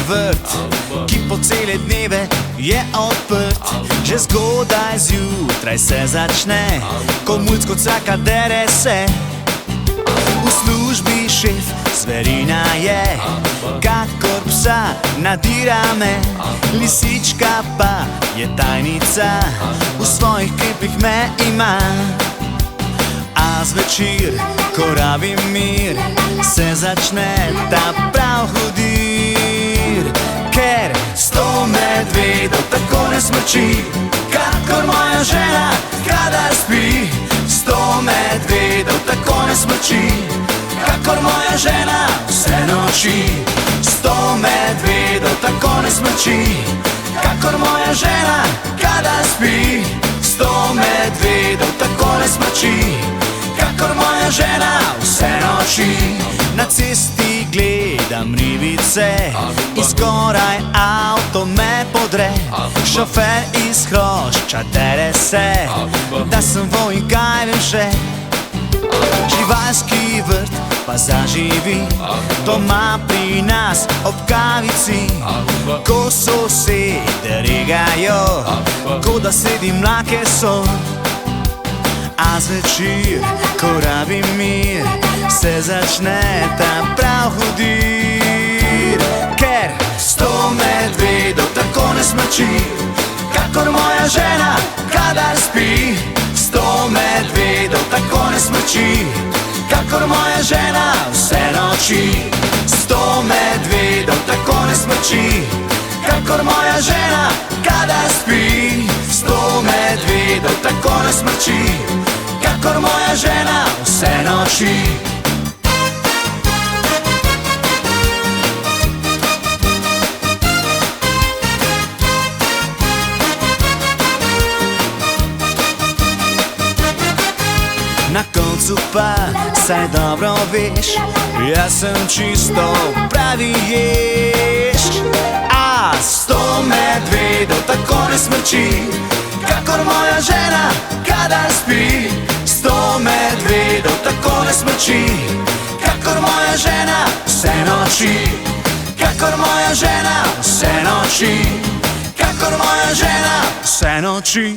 vrt, ki po cele dneve je odprt. Že zgodaj zjutraj se začne, ko mulc kot vsaka dere se. V službi šef zverina je, kakor psa nadira me. Lisička pa je tajnica, v svojih krepih me ima. A zvečer, ko rabim mir, se začne ta prav hudir. Ker 100 medvedov tako ne smrči, kakor moja žena, kadar spi. 100 medvedov tako ne smrči, kakor moja žena vse noči. 100 medvedov tako ne smrči, kakor moja žena, kadar spi. 100 medvedov tako ne smrči, kakor moja žena vse noči. Na cesti gledam ribice in skoraj avto me podre. Šofer iz hrošča dere se, da sem vojn, kaj vem še. Živalski vrt pa zaživi doma pri nas ob kavici. Ko sosede regajo, ko da sedi mlake so. A zvečer, ko rabim mir, se začne ta prav hudir. Ker 100 medvedov tako ne smrči, kakor moja žena, kadar spi. 100 medvedov tako ne smrči, kakor moja žena vse noči. 100 medvedov tako ne smrči, kakor moja žena, kadar spi. 100 medvedov tako ne smrči, kakor moja žena vse noči. Na koncu pa, saj dobro veš, jaz sem čisto pravi ješč. A 100 medvedov tako ne smrči, kakor moja žena, kadar spi. 100 medvedov tako ne smrči, kakor moja žena vse noči. Kakor moja žena vse noči, kakor moja žena vse noči.